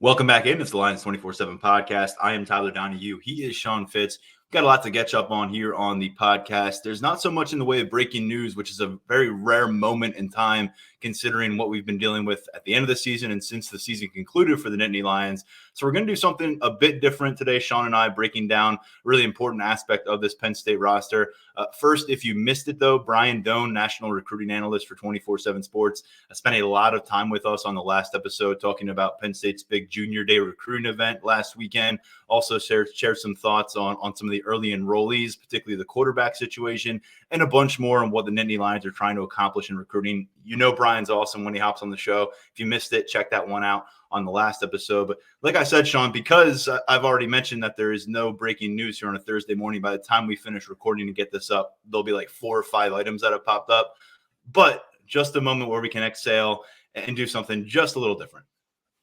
Welcome back in. It's the Lions247 Podcast. I am Tyler Donohue. He is Sean Fitz. We've got a lot to catch up on here on the podcast. There's not so much in the way of breaking news, which is a very rare moment in time considering what we've been dealing with at the end of the season and since the season concluded for the Nittany Lions. So we're going to do something a bit different today. Sean and I breaking down a really important aspect of this Penn State roster. First, if you missed it, though, Brian Doan, national recruiting analyst for 247 Sports, spent a lot of time with us on the last episode talking about Penn State's big Junior Day recruiting event last weekend. Also shared some thoughts on some of the early enrollees, particularly the quarterback situation, and a bunch more on what the Nittany Lions are trying to accomplish in recruiting. You know Brian's awesome when he hops on the show. If you missed it, check that one out on the last episode. But like I said, Sean, because I've already mentioned that there is no breaking news here on a Thursday morning, by the time we finish recording and get this up, there'll be like 4 or 5 items that have popped up. But just a moment where we can exhale and do something just a little different.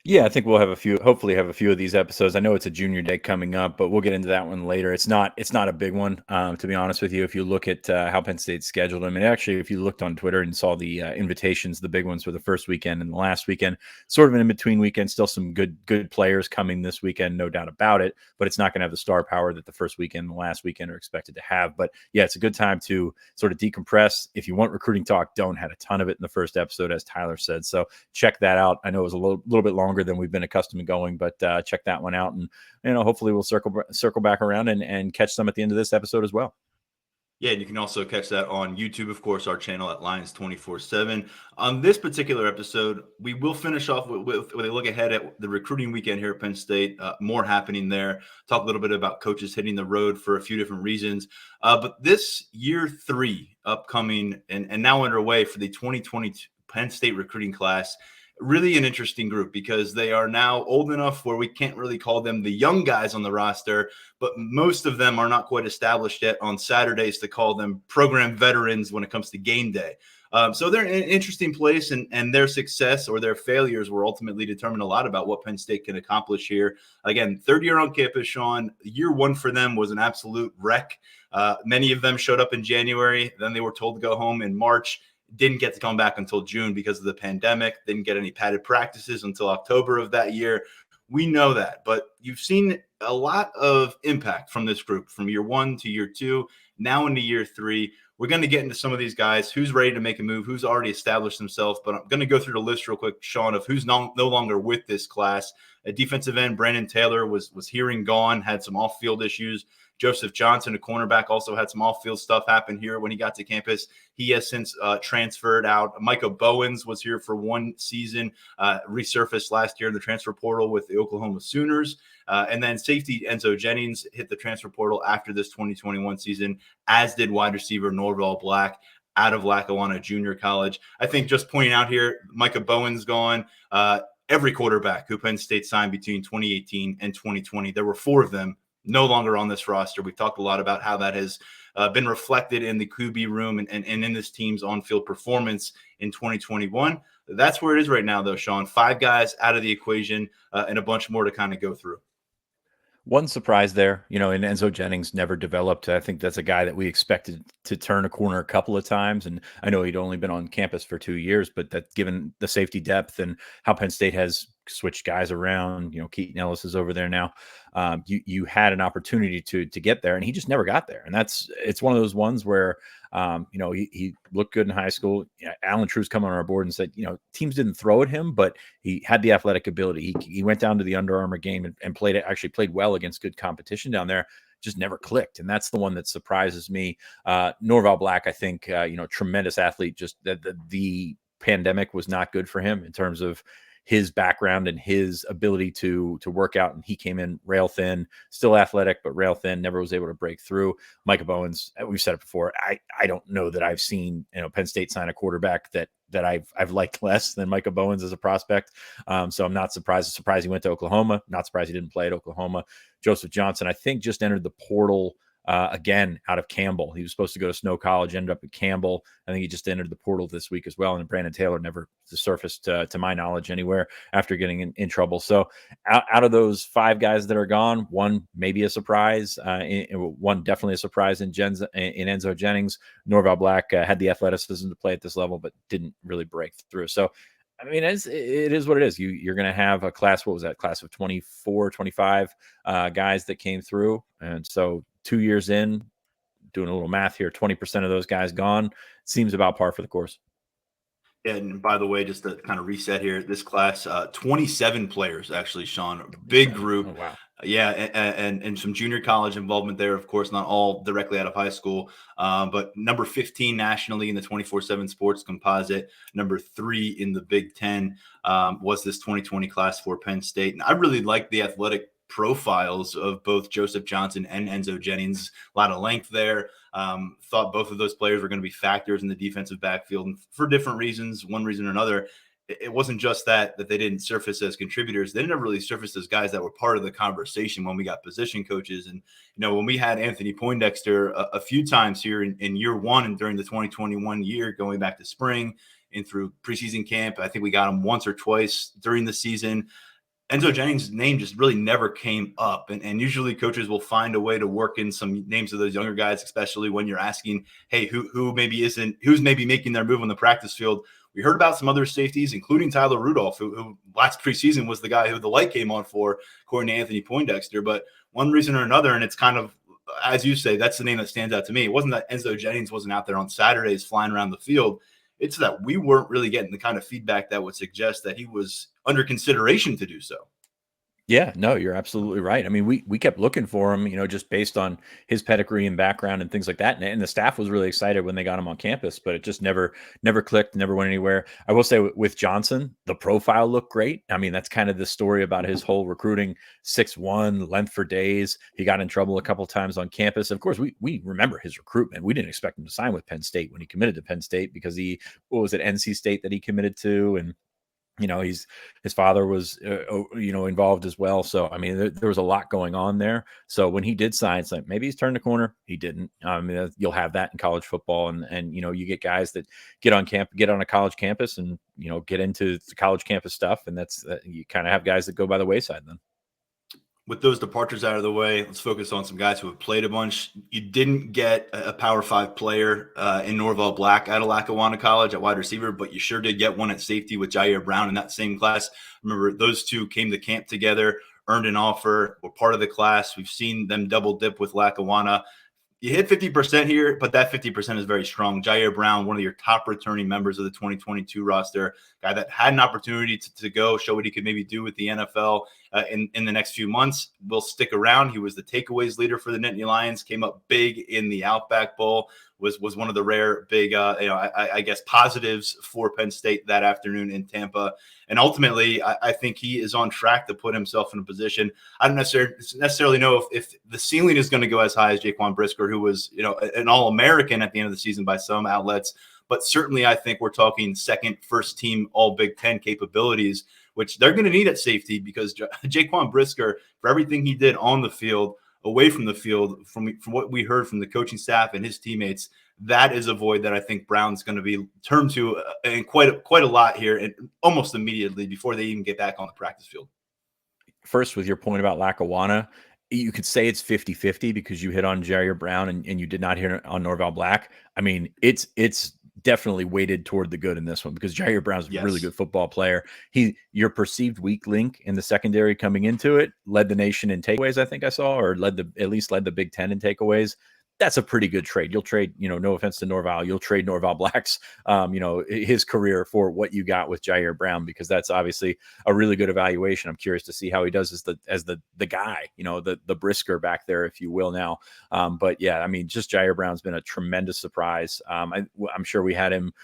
Yeah, I think we'll hopefully have a few of these episodes. I know it's a Junior Day coming up, but we'll get into that one later. It's not a big one, to be honest with you. If you look at how Penn State scheduled them, and actually if you looked on Twitter and saw the invitations, the big ones for the first weekend and the last weekend, sort of an in-between weekend, still some good players coming this weekend, no doubt about it, but it's not going to have the star power that the first weekend and the last weekend are expected to have. But yeah, it's a good time to sort of decompress. If you want recruiting talk, Doan had a ton of it in the first episode, as Tyler said. So check that out. I know it was a little bit longer than we've been accustomed to going, but check that one out, and hopefully we'll circle back around and catch some at the end of this episode as well. Yeah, and you can also catch that on YouTube, of course, our channel at Lions247. On this particular episode, we will finish off with a look ahead at the recruiting weekend here at Penn State. More happening there. Talk a little bit about coaches hitting the road for a few different reasons. But this year 3 upcoming and now underway for the 2020 Penn State recruiting class, really an interesting group because they are now old enough where we can't really call them the young guys on the roster, but most of them are not quite established yet on Saturdays to call them program veterans when it comes to game day. So they're in an interesting place, and their success or their failures will ultimately determine a lot about what Penn State can accomplish here. Again, third year on campus, Sean. Year 1 for them was an absolute wreck. Many of them showed up in January. Then they were told to go home in March. Didn't get to come back until June because of the pandemic. Didn't get any padded practices until October of that year. We know that, but you've seen a lot of impact from this group from year 1 to year 2, now into year 3. We're going to get into some of these guys, who's ready to make a move, who's already established themselves. But I'm going to go through the list real quick, Sean, of who's no longer with this class. At defensive end, Brandon Taylor was here and gone, had some off-field issues. Joseph Johnson, a cornerback, also had some off-field stuff happen here when he got to campus. He has since transferred out. Micah Bowens was here for 1 season, resurfaced last year in the transfer portal with the Oklahoma Sooners. And then safety Enzo Jennings hit the transfer portal after this 2021 season, as did wide receiver Norval Black out of Lackawanna Junior College. I think just pointing out here, Micah Bowens gone. Every quarterback who Penn State signed between 2018 and 2020, there were 4 of them no longer on this roster. We've talked a lot about how that has been reflected in the QB room and in this team's on-field performance in 2021. That's where it is right now, though, Sean. 5 guys out of the equation and a bunch more to kind of go through. One surprise there, and Enzo Jennings never developed. I think that's a guy that we expected to turn a corner a couple of times. And I know he'd only been on campus for 2 years, but that given the safety depth and how Penn State has switched guys around, Keaton Ellis is over there now. You had an opportunity to get there, and he just never got there. And it's one of those ones where, he looked good in high school. Alan True's come on our board and said, teams didn't throw at him, but he had the athletic ability. He went down to the Under Armour game and played well against good competition down there. Just never clicked. And that's the one that surprises me. Norval Black, I think, tremendous athlete. Just the pandemic was not good for him in terms of his background and his ability to work out. And he came in rail thin, still athletic, but rail thin, never was able to break through. Micah Bowens, we've said it before. I don't know that I've seen, Penn State sign a quarterback that I've liked less than Micah Bowens as a prospect. So I'm not surprised. Surprised he went to Oklahoma. Not surprised he didn't play at Oklahoma. Joseph Johnson, I think, just entered the portal again out of Campbell. He was supposed to go to Snow College, ended up at Campbell. I think he just entered the portal this week as well. And Brandon Taylor never surfaced, to my knowledge, anywhere after getting in trouble. So out of those 5 guys that are gone, one maybe a surprise, one definitely a surprise in Enzo Jennings. Norval Black had the athleticism to play at this level, but didn't really break through. So I mean, it is what it is. You're going to have a class. What was that class of 24, 25 guys that came through, and so 2 years in, doing a little math here, 20% of those guys gone. Seems about par for the course. And by the way, just to kind of reset here, this class, 27 players actually, Sean, big 27. group. Oh wow. Yeah, and some junior college involvement there, of course, not all directly out of high school, but number 15 nationally in the 24/7 Sports Composite, number 3 in the Big Ten, was this 2020 class for Penn State. And I really like the athletic profiles of both Joseph Johnson and Enzo Jennings. A lot of length there. Thought both of those players were going to be factors in the defensive backfield, and for different reasons, one reason or another. It wasn't just that they didn't surface as contributors. They didn't really surface as guys that were part of the conversation when we got position coaches. And, when we had Anthony Poindexter a few times here in year one and during the 2021 year, going back to spring and through preseason camp, I think we got him once or twice during the season. Enzo Jennings' name just really never came up. And usually coaches will find a way to work in some names of those younger guys, especially when you're asking, hey, who's maybe making their move on the practice field. We heard about some other safeties, including Tyler Rudolph, who last preseason was the guy who the light came on for, according to Anthony Poindexter. But one reason or another, and it's kind of, as you say, that's the name that stands out to me. It wasn't that Enzo Jennings wasn't out there on Saturdays flying around the field. It's that we weren't really getting the kind of feedback that would suggest that he was under consideration to do so. Yeah, no, you're absolutely right. I mean, we kept looking for him, just based on his pedigree and background and things like that. And the staff was really excited when they got him on campus, but it just never clicked, never went anywhere. I will say with Johnson, the profile looked great. I mean, that's kind of the story about his whole recruiting. 6'1", length for days. He got in trouble a couple of times on campus. Of course, we remember his recruitment. We didn't expect him to sign with Penn State when he committed to Penn State because what was it, NC State that he committed to, and his father was, involved as well. So, I mean, there was a lot going on there. So when he did sign, it's like, maybe he's turned the corner. He didn't. I mean, you'll have that in college football. And you get guys that get on a college campus and, get into the college campus stuff. And that's, you kind of have guys that go by the wayside then. With those departures out of the way, let's focus on some guys who have played a bunch. You didn't get a Power 5 player in Norval Black out of Lackawanna College at wide receiver, but you sure did get one at safety with Jair Brown in that same class. Remember, those two came to camp together, earned an offer, were part of the class. We've seen them double dip with Lackawanna. You hit 50% here, but that 50% is very strong. Jair Brown, one of your top returning members of the 2022 roster, guy that had an opportunity to go show what he could maybe do with the NFL in the next few months, will stick around. He was the takeaways leader for the Nittany Lions, came up big in the Outback Bowl, was one of the rare big, I guess, positives for Penn State that afternoon in Tampa. And ultimately, I think he is on track to put himself in a position. I don't necessarily know if the ceiling is going to go as high as Jaquan Brisker, who was, an All-American at the end of the season by some outlets. But certainly, I think we're talking second, first team, all Big Ten capabilities, which they're going to need at safety because Jaquan Brisker, for everything he did on the field, away from the field, from what we heard from the coaching staff and his teammates, that is a void that I think Brown's going to be turned to in quite a lot here, and almost immediately before they even get back on the practice field. First, with your point about Lackawanna, you could say it's 50-50 because you hit on Jair Brown and you did not hit on Norval Black. I mean, it's definitely weighted toward the good in this one because Jair Brown's a really good football player. Your perceived weak link in the secondary coming into it led the nation in takeaways, I think I saw, or at least led the Big Ten in takeaways. That's a pretty good trade. You'll trade, no offense to Norval, you'll trade Norval Black's, his career for what you got with Jair Brown, because that's obviously a really good evaluation. I'm curious to see how he does as the guy, the Brisker back there, if you will now. But yeah, I mean, just Jair Brown's been a tremendous surprise. I'm sure we had him,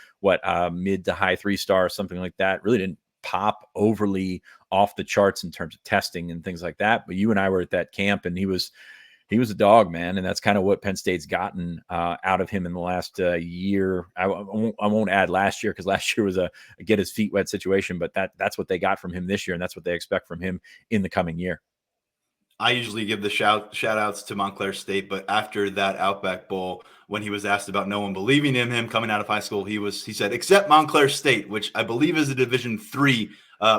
mid to high 3-star, something like that. Really didn't pop overly off the charts in terms of testing and things like that. But you and I were at that camp and he was a dog, man. And that's kind of what Penn State's gotten out of him in the last year. I won't add last year because last year was a get his feet wet situation, but that's what they got from him this year. And that's what they expect from him in the coming year. I usually give the shout outs to Montclair State, but after that Outback Bowl, when he was asked about no one believing in him coming out of high school, he said, except Montclair State, which I believe is a Division III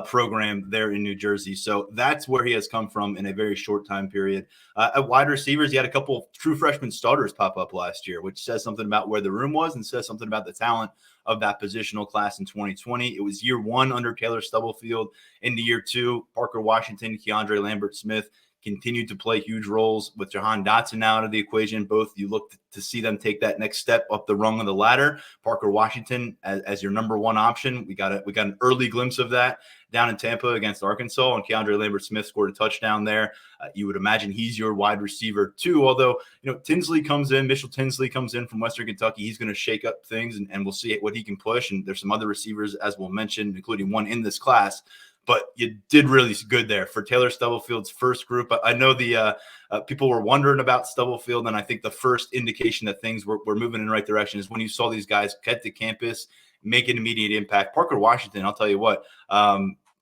program there in New Jersey. So that's where he has come from in a very short time period. At wide receivers, he had a couple true freshman starters pop up last year, which says something about where the room was and says something about the talent of that positional class in 2020. It was year one under Taylor Stubblefield. Into year two, Parker Washington, Keandre Lambert-Smith continued to play huge roles with Jahan Dotson now out of the equation. Both you look to see them take that next step up the rung of the ladder. Parker Washington as your number one option. We got an early glimpse of that down in Tampa against Arkansas, and Keandre Lambert-Smith scored a touchdown there. You would imagine he's your wide receiver too, although, Mitchell Tinsley comes in from Western Kentucky. He's going to shake up things, and we'll see what he can push. And there's some other receivers, as we'll mention, including one in this class. But you did really good there for Taylor Stubblefield's first group. I know the people were wondering about Stubblefield, and I think the first indication that things were moving in the right direction is when you saw these guys get to campus, make an immediate impact. Parker Washington, I'll tell you what,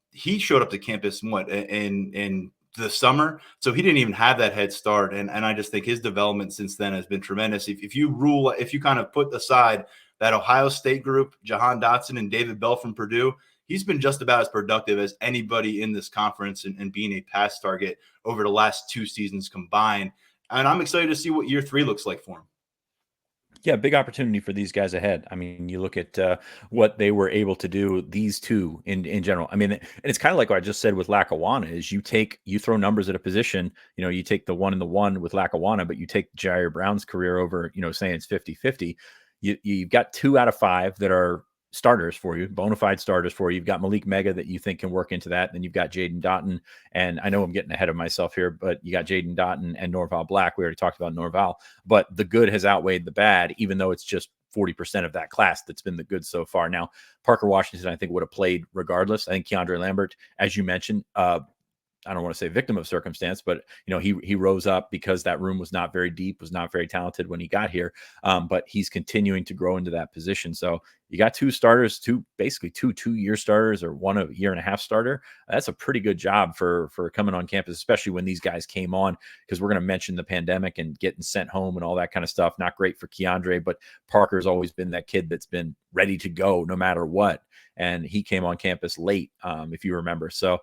he showed up to campus in the summer, so he didn't even have that head start. And I just think his development since then has been tremendous. If you kind of put aside that Ohio State group, Jahan Dotson and David Bell from Purdue, he's been just about as productive as anybody in this conference and being a pass target over the last two seasons combined. And I'm excited to see what year three looks like for him. Yeah, big opportunity for these guys ahead. I mean, you look at what they were able to do, these two in general. I mean, and it's kind of like what I just said with Lackawanna is you throw numbers at a position, you take the 1 and the 1 with Lackawanna, but you take Jair Brown's career over, saying it's 50-50. You've got 2 out of 5 that are starters for you, bona fide starters for you. You've got Malik Mega that you think can work into that. Then you've got Jaden Dotton. And I know I'm getting ahead of myself here, but you got Jaden Dotton and Norval Black. We already talked about Norval, but the good has outweighed the bad, even though it's just 40% of that class that's been the good so far. Now, Parker Washington, I think, would have played regardless. I think Keandre Lambert, as you mentioned, I don't want to say victim of circumstance, but he rose up because that room was not very deep, was not very talented when he got here. But he's continuing to grow into that position. So you got 2 starters, basically 2-year starters, or 1 a year and a half starter. That's a pretty good job for coming on campus, especially when these guys came on, because we're going to mention the pandemic and getting sent home and all that kind of stuff. Not great for Keandre, but Parker's always been that kid that's been ready to go no matter what. And he came on campus late, if you remember. So,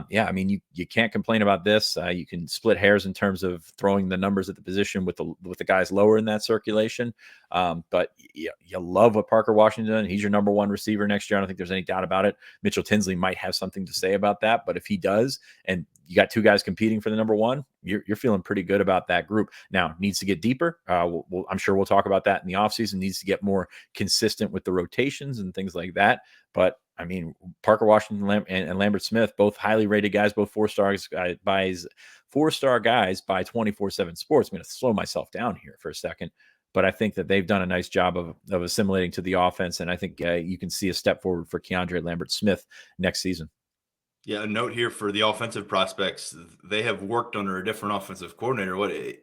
yeah, I mean, you can't complain about this. You can split hairs in terms of throwing the numbers at the position with the guys lower in that circulation. But you love what Parker Washington, he's your number 1 receiver next year. I don't think there's any doubt about it. Mitchell Tinsley might have something to say about that, but if he does, and you got 2 guys competing for the number 1, you're feeling pretty good about that group. Now, needs to get deeper. I'm sure we'll talk about that in the offseason. Needs to get more consistent with the rotations and things like that. But I mean, Parker Washington and Lambert Smith, both highly rated guys, both 4-star guys by 247 Sports. I'm going to slow myself down here for a second, but I think that they've done a nice job of assimilating to the offense, and I think you can see a step forward for Keandre Lambert Smith next season. Yeah, a note here for the offensive prospects. They have worked under a different offensive coordinator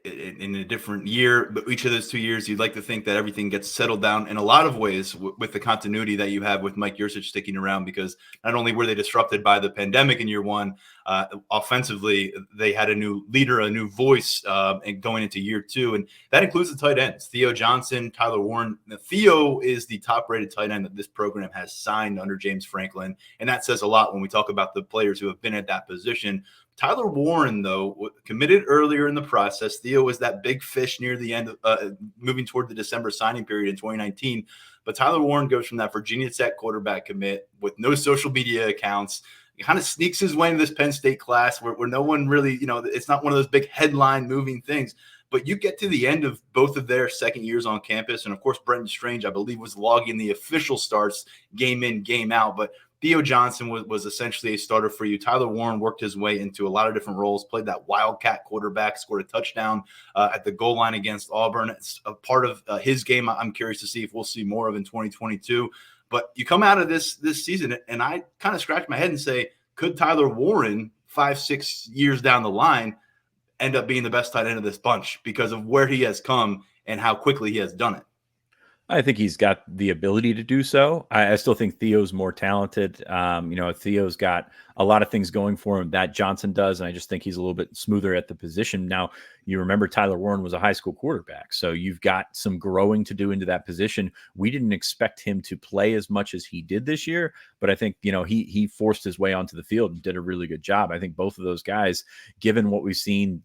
in a different year, but each of those 2 years, you'd like to think that everything gets settled down in a lot of ways with the continuity that you have with Mike Yurcich sticking around, because not only were they disrupted by the pandemic in year one, offensively, they had a new leader, a new voice, and going into year 2, and that includes the tight ends, Theo Johnson, Tyler Warren. Now, Theo is the top-rated tight end that this program has signed under James Franklin, and that says a lot when we talk about the players who have been at that position. Tyler Warren, though, committed earlier in the process. Theo was that big fish near the end of moving toward the December signing period in 2019. But Tyler Warren goes from that Virginia Tech quarterback commit with no social media accounts. He kind of sneaks his way into this Penn State class where no one really, it's not one of those big headline moving things. But you get to the end of both of their second years on campus. And, of course, Brenton Strange, I believe, was logging the official starts game in, game out. But Theo Johnson was essentially a starter for you. Tyler Warren worked his way into a lot of different roles, played that wildcat quarterback, scored a touchdown at the goal line against Auburn. It's a part of his game I'm curious to see if we'll see more of in 2022. But you come out of this season, and I kind of scratch my head and say, could Tyler Warren 5-6 years down the line end up being the best tight end of this bunch because of where he has come and how quickly he has done it? I think he's got the ability to do so. I still think Theo's more talented. Theo's got a lot of things going for him that Johnson does, and I just think he's a little bit smoother at the position. Now, you remember Tyler Warren was a high school quarterback, so you've got some growing to do into that position. We didn't expect him to play as much as he did this year, but I think, he forced his way onto the field and did a really good job. I think both of those guys, given what we've seen,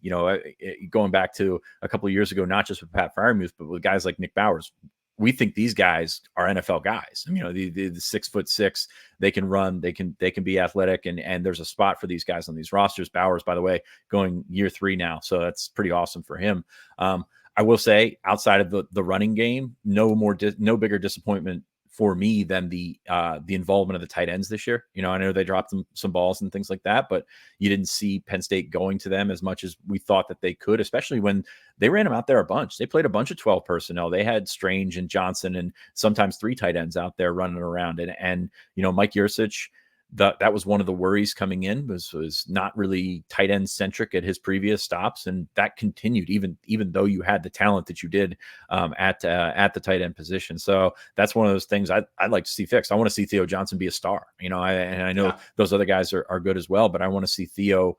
going back to a couple of years ago, not just with Pat Freiermuth, but with guys like Nick Bowers, we think these guys are NFL guys. I mean, the 6'6", they can run, they can be athletic, and there's a spot for these guys on these rosters. Bowers, by the way, going year 3 now, so that's pretty awesome for him. I will say, outside of the running game, no bigger disappointment for me than the involvement of the tight ends this year. I know they dropped them some balls and things like that, but you didn't see Penn State going to them as much as we thought that they could, especially when they ran them out there a bunch. They played a bunch of 12 personnel. They had Strange and Johnson and sometimes 3 tight ends out there running around. And Mike Yurcich, that was one of the worries coming in, was not really tight end centric at his previous stops, and that continued even though you had the talent that you did at the tight end position. So that's one of those things I'd like to see fixed. I want to see Theo Johnson be a star. I know those other guys are good as well, but I want to see Theo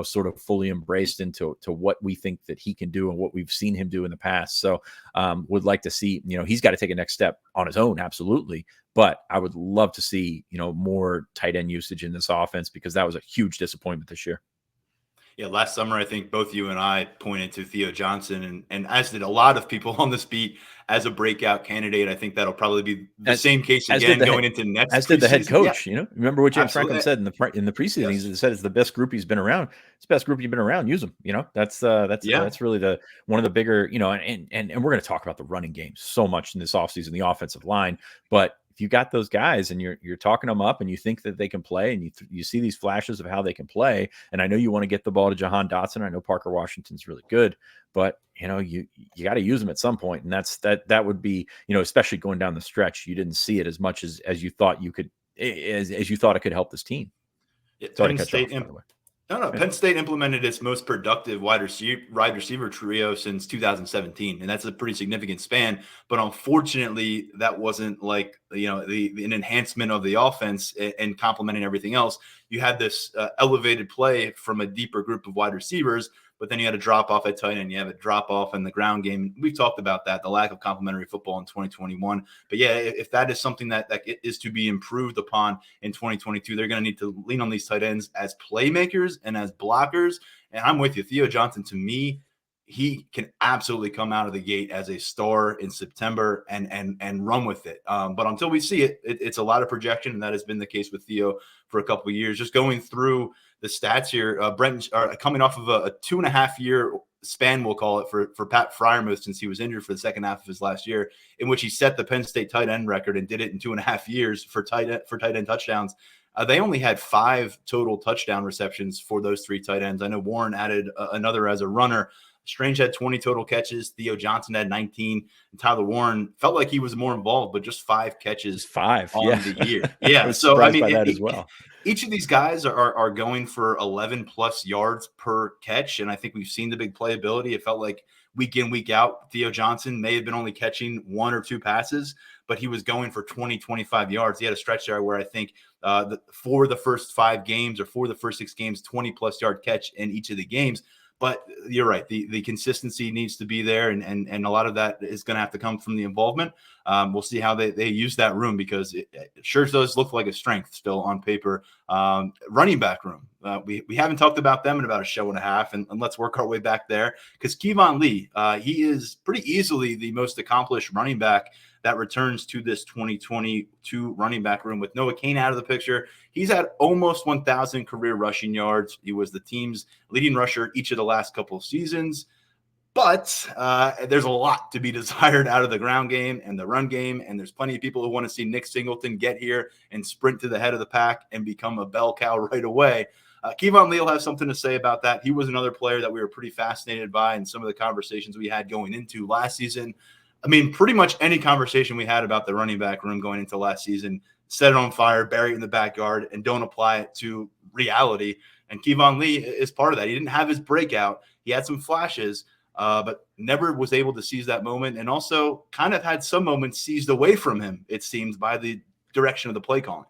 sort of fully embraced into what we think that he can do and what we've seen him do in the past. So would like to see, he's got to take a next step on his own, absolutely. But I would love to see, more tight end usage in this offense, because that was a huge disappointment this year. Yeah, last summer, I think both you and I pointed to Theo Johnson, and as did a lot of people on this beat, as a breakout candidate. I think that'll probably be the same case again going into next. As did the head coach. Yeah. Remember what James Franklin said in the preseason. Yes. He said it's the best group he's been around. It's the best group you've been around. Use them. That's really one of the bigger. And we're going to talk about the running game so much in this offseason, the offensive line, but you got those guys and you're talking them up and you think that they can play, and you see these flashes of how they can play. And I know you want to get the ball to Jahan Dotson. I know Parker Washington's really good, but you got to use them at some point. And that would be, especially going down the stretch, you didn't see it as much as you thought you could, as you thought it could help this team. Penn State, by the way. No. Penn State implemented its most productive wide receiver trio since 2017, and that's a pretty significant span. But unfortunately, that wasn't like an enhancement of the offense and complementing everything else. You had this elevated play from a deeper group of wide receivers, but then you had a drop off at tight end. You have a drop off in the ground game. We've talked about that, the lack of complementary football in 2021. But yeah, if that is something that is to be improved upon in 2022, they're going to need to lean on these tight ends as playmakers and as blockers. And I'm with you. Theo Johnson, to me, he can absolutely come out of the gate as a star in September and run with it. But until we see it, it's a lot of projection, and that has been the case with Theo for a couple of years. Just going through the stats here, Brent coming off of a 2.5-year span, we'll call it, for Pat Freiermuth, since he was injured for the second half of his last year, in which he set the Penn State tight end record and did it in 2.5 years for tight end touchdowns. They only had 5 total touchdown receptions for those 3 tight ends. I know Warren added another as a runner. Strange had 20 total catches. Theo Johnson had 19. And Tyler Warren felt like he was more involved, but just 5 catches on the year. Yeah. I was surprised by that as well. Each of these guys are going for 11 plus yards per catch. And I think we've seen the big playability. It felt like week in, week out, Theo Johnson may have been only catching 1 or 2 passes, but he was going for 20, 25 yards. He had a stretch there where I think for the first 5 games or for the first 6 games, 20 plus yard catch in each of the games. But you're right. The consistency needs to be there, and a lot of that is going to have to come from the involvement. We'll see how they use that room, because it sure does look like a strength still on paper. Running back room. We haven't talked about them in about a show and a half, and let's work our way back there, because Kevon Lee, he is pretty easily the most accomplished running back that returns to this 2022 running back room with Noah Cain out of the picture. He's had almost 1,000 career rushing yards. He was the team's leading rusher each of the last couple of seasons. But there's a lot to be desired out of the ground game and the run game, and there's plenty of people who want to see Nick Singleton get here and sprint to the head of the pack and become a bell cow right away. Kevon Lee will have something to say about that. He was another player that we were pretty fascinated by in some of the conversations we had going into last season. I mean, pretty much any conversation we had about the running back room going into last season, set it on fire, bury it in the backyard, and don't apply it to reality. And Kevon Lee is part of that. He didn't have his breakout. He had some flashes, but never was able to seize that moment, and also kind of had some moments seized away from him, it seems, by the direction of the play calling.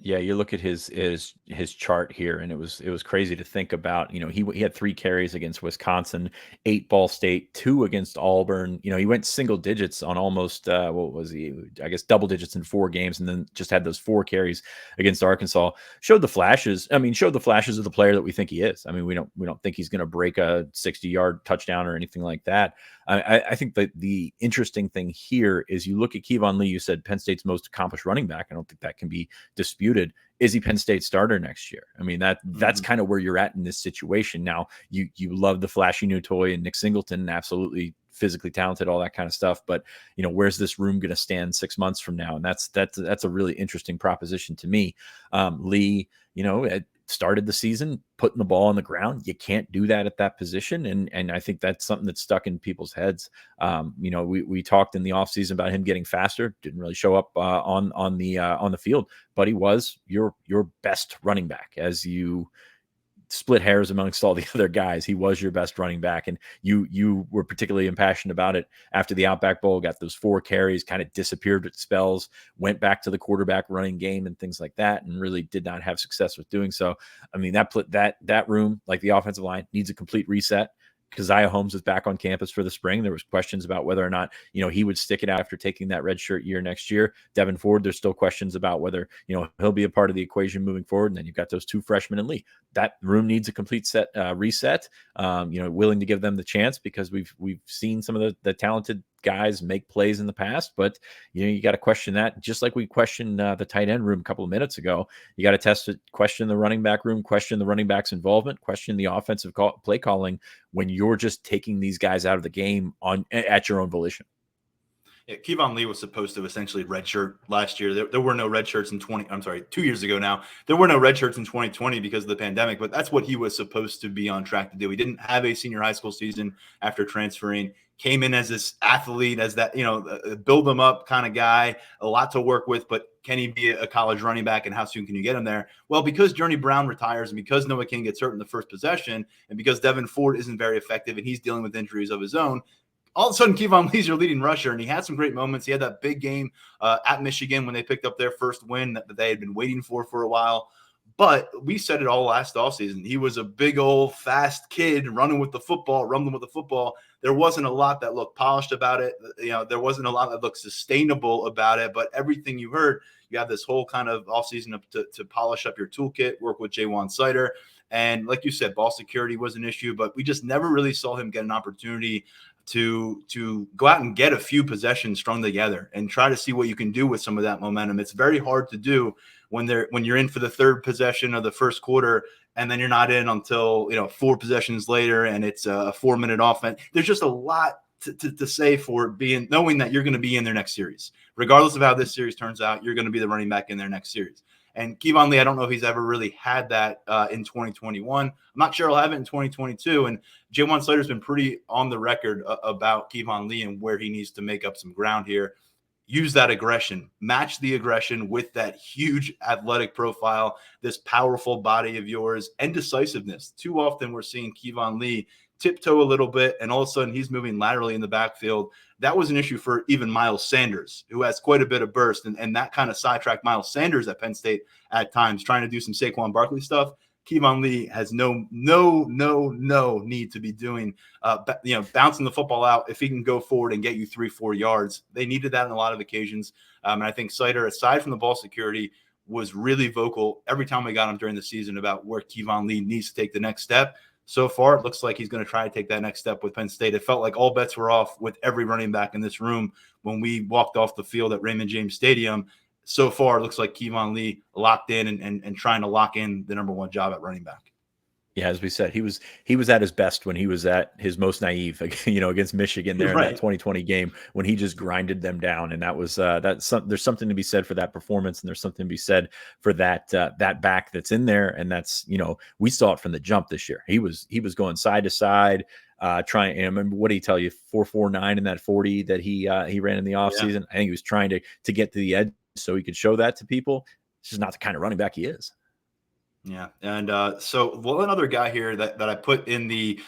Yeah, you look at his chart here, and it was crazy to think about. He had 3 carries against Wisconsin, 8 Ball State, 2 against Auburn. He went single digits on almost what was he? I guess double digits in 4 games, and then just had those 4 carries against Arkansas. Showed the flashes. Showed the flashes of the player that we think he is. We don't think he's going to break a 60-yard touchdown or anything like that. I think that the interesting thing here is you look at Keyvon Lee. You said Penn State's most accomplished running back. I don't think that can be disputed. Is he Penn State starter next year? That's kind of where you're at in this situation. Now, you love the flashy new toy and Nick Singleton, absolutely physically talented, all that kind of stuff. But where's this room going to stand 6 months from now? And that's a really interesting proposition to me. Lee, started the season putting the ball on the ground. You can't do that at that position. And I think that's something that's stuck in people's heads. We talked in the offseason about him getting faster, didn't really show up on the field, but he was your best running back. As you split hairs amongst all the other guys, he was your best running back, and you were particularly impassioned about it after the Outback Bowl. Got those 4 carries, kind of disappeared at spells, went back to the quarterback running game and things like that, and really did not have success with doing so. That room, like the offensive line, needs a complete reset. Keziah Holmes is back on campus for the spring. There was questions about whether or not, he would stick it out after taking that redshirt year next year. Devin Ford, there's still questions about whether, he'll be a part of the equation moving forward. And then you've got those 2 freshmen in Lee. That room needs a complete reset. Willing to give them the chance because we've seen some of the talented guys make plays in the past, but you got to question that, just like we questioned the tight end room a couple of minutes ago. You got to question the running back room, question the running back's involvement, question the offensive play calling when you're just taking these guys out of the game at your own volition. Yeah, Keyvon Lee was supposed to essentially redshirt last year. There were no red shirts in 2 years ago now. There were no red shirts in 2020 because of the pandemic, but that's what he was supposed to be on track to do. He didn't have a senior high school season after transferring, came in as this athlete, as that, build them up kind of guy, a lot to work with, but can he be a college running back and how soon can you get him there? Well, because Journey Brown retires and because Noah King gets hurt in the first possession and because Devin Ford isn't very effective and he's dealing with injuries of his own, all of a sudden, Keyvon Lee's your leading rusher, and he had some great moments. He had that big game at Michigan when they picked up their first win that they had been waiting for a while. But we said it all last offseason. He was a big old fast kid running with the football, rumbling with the football. There wasn't a lot that looked polished about it. There wasn't a lot that looked sustainable about it. But everything you heard, you have this whole kind of offseason to polish up your toolkit, work with Jaywan Sider. And like you said, ball security was an issue, but we just never really saw him get an opportunity to go out and get a few possessions strung together and try to see what you can do with some of that momentum. It's very hard to do when you're in for the 3rd possession of the first quarter and then you're not in until 4 possessions later and it's a 4-minute offense. There's just a lot to say for knowing that you're going to be in their next series. Regardless of how this series turns out, you're going to be the running back in their next series. And Keyvon Lee, I don't know if he's ever really had that in 2021. I'm not sure he'll have it in 2022. And Jaywan Sider's been pretty on the record about Keyvon Lee and where he needs to make up some ground here. Use that aggression, match the aggression with that huge athletic profile, this powerful body of yours, and decisiveness. Too often we're seeing Keyvon Lee tiptoe a little bit, and all of a sudden he's moving laterally in the backfield. That was an issue for even Miles Sanders, who has quite a bit of burst, and that kind of sidetracked Miles Sanders at Penn State at times, trying to do some Saquon Barkley stuff. Keyvon Lee has no need to be doing, bouncing the football out if he can go forward and get you 3-4 yards. They needed that on a lot of occasions. And I think Sider, aside from the ball security, was really vocal every time we got him during the season about where Keyvon Lee needs to take the next step. So far, it looks like he's going to try to take that next step with Penn State. It felt like all bets were off with every running back in this room when we walked off the field at Raymond James Stadium. So far, it looks like Keyvon Lee locked in and trying to lock in the number 1 job at running back. Yeah, as we said, he was at his best when he was at his most naive, against Michigan there in that 2020 game when he just grinded them down. And that was there's something to be said for that performance, and there's something to be said for that back that's in there. And that's, we saw it from the jump this year. He was going side to side, trying. And I remember, what did he tell you? 4.49 in that 40 that he ran in the offseason. I think he was trying to get to the edge so he could show that to people. It's just not the kind of running back he is. Yeah. And so one other guy here that I put in the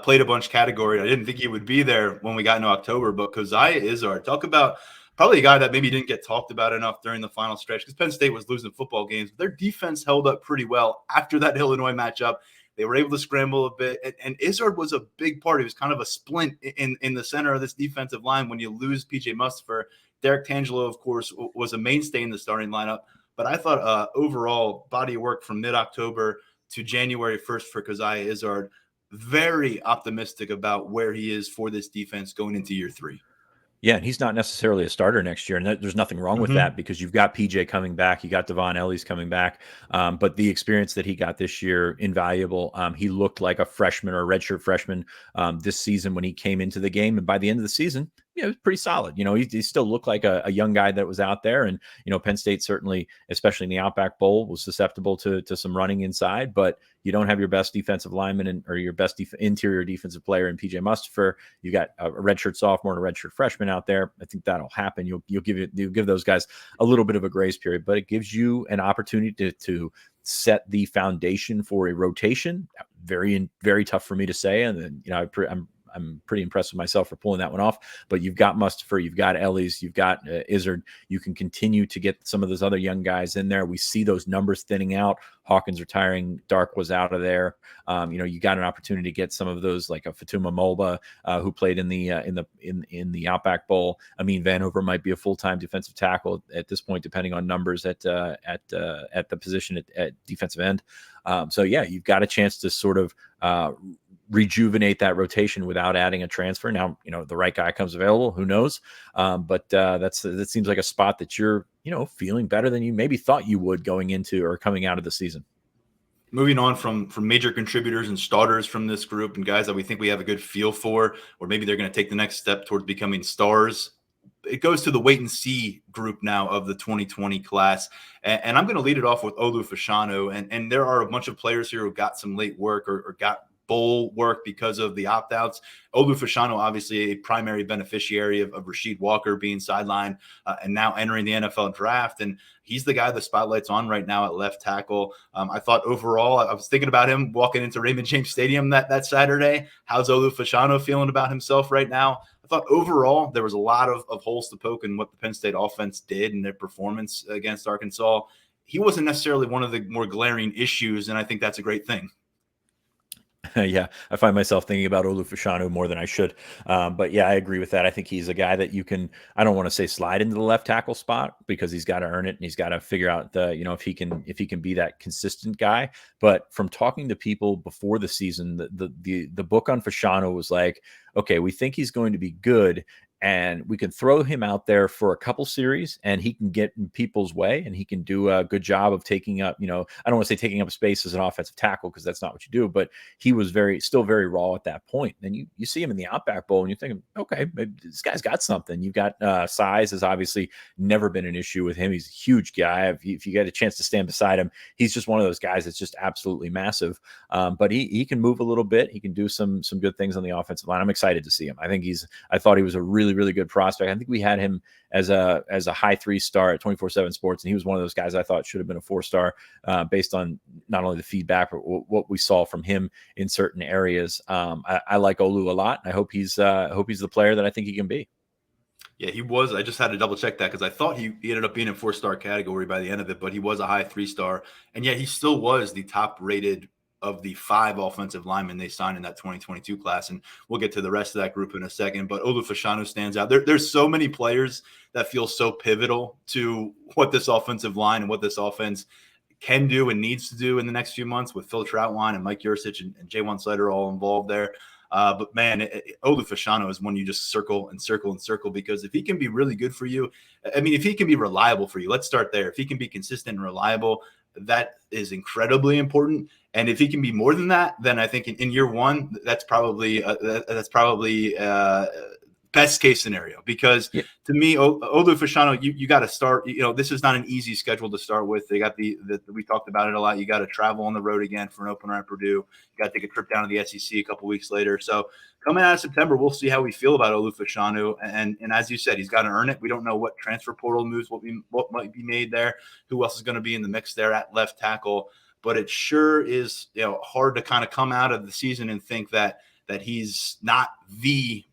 played a bunch category. I didn't think he would be there when we got into October, but Keziah Izzard. Talk about probably a guy that maybe didn't get talked about enough during the final stretch because Penn State was losing football games. Their defense held up pretty well after that Illinois matchup. They were able to scramble a bit, and Izzard was a big part. He was kind of a splint in the center of this defensive line when you lose P.J. Mustipher. Derek Tangelo, of course, was a mainstay in the starting lineup. But I thought overall body of work from mid-October to January 1st for Keziah Izzard, very optimistic about where he is for this defense going into year 3. Yeah, and he's not necessarily a starter next year, and there's nothing wrong with that because you've got PJ coming back, you got Devon Ellis coming back, but the experience that he got this year, invaluable. He looked like a freshman or a redshirt freshman this season when he came into the game, and by the end of the season, it was pretty solid. He still looked like a young guy that was out there, and Penn State certainly, especially in the Outback Bowl, was susceptible to some running inside, but you don't have your best defensive lineman or your best interior defensive player in PJ Mustipher. You got a redshirt sophomore and a redshirt freshman out there. I think that'll happen. You'll give those guys a little bit of a grace period, but it gives you an opportunity to set the foundation for a rotation. Very, very tough for me to say, and then I'm pretty impressed with myself for pulling that one off. But you've got Mustipher, you've got Ellis, you've got Izzard. You can continue to get some of those other young guys in there. We see those numbers thinning out. Hawkins retiring, Dark was out of there. You got an opportunity to get some of those like a Fatuma Molba who played in the Outback Bowl. Amin Vanover might be a full-time defensive tackle at this point, depending on numbers at the position at defensive end. So yeah, you've got a chance to sort of rejuvenate that rotation without adding a transfer. Now, the right guy comes available, who knows? But that seems like a spot that you're, feeling better than you maybe thought you would going into or coming out of the season. Moving on from major contributors and starters from this group and guys that we think we have a good feel for, or maybe they're going to take the next step towards becoming stars. It goes to the wait and see group now of the 2020 class. And I'm going to lead it off with Olu Fashanu. And there are a bunch of players here who got some late work or got bowl work because of the opt-outs. Olu Fashanu, obviously a primary beneficiary of Rasheed Walker being sidelined and now entering the NFL draft. And he's the guy the spotlight's on right now at left tackle. I thought overall, I was thinking about him walking into Raymond James Stadium that Saturday. How's Olu Fashanu feeling about himself right now? I thought overall there was a lot of holes to poke in what the Penn State offense did and their performance against Arkansas. He wasn't necessarily one of the more glaring issues, and I think that's a great thing. Yeah, I find myself thinking about Olu Fashanu more than I should. But yeah, I agree with that. I think he's a guy that you can, I don't want to say slide into the left tackle spot because he's got to earn it and he's got to figure out if he can be that consistent guy. But from talking to people before the season, the book on Fashanu was like, okay, we think he's going to be good. And we can throw him out there for a couple series and he can get in people's way and he can do a good job of taking up, I don't want to say taking up space as an offensive tackle because that's not what you do, but he was still very raw at that point. And you see him in the Outback Bowl and you're thinking, okay, maybe this guy's got something. You've got size has obviously never been an issue with him. He's a huge guy. If you get a chance to stand beside him, he's just one of those guys that's just absolutely massive. But he can move a little bit. He can do some good things on the offensive line. I'm excited to see him. I thought he was a really good prospect. I think we had him as a high 3-star at 247 Sports, and he was one of those guys I thought should have been a 4-star based on not only the feedback but what we saw from him in certain areas. I like Olu a lot. I hope he's the player that I think he can be. Yeah, he was. I just had to double check that because I thought he ended up being in 4-star category by the end of it, but he was a high 3-star, and yet he still was the top rated of the 5 offensive linemen they signed in that 2022 class. And we'll get to the rest of that group in a second. But Olu Fashanu stands out. There's so many players that feel so pivotal to what this offensive line and what this offense can do and needs to do in the next few months with Phil Troutwine and Mike Yursich and Jaywan Slater all involved there. But man, Olu Fashanu is one you just circle and circle and circle because if he can be really good for you, if he can be reliable for you, let's start there. If he can be consistent and reliable, that is incredibly important. And if he can be more than that, then I think in year one, that's probably best case scenario. Because to me, Olu Fashanu, you got to start. This is not an easy schedule to start with. They got we talked about it a lot. You got to travel on the road again for an opener at Purdue. You got to take a trip down to the SEC a couple weeks later. So coming out of September, we'll see how we feel about Olu Fashanu. And as you said, he's got to earn it. We don't know what transfer portal moves what might be made there. Who else is going to be in the mix there at left tackle? But it sure is hard to kind of come out of the season and think that he's not the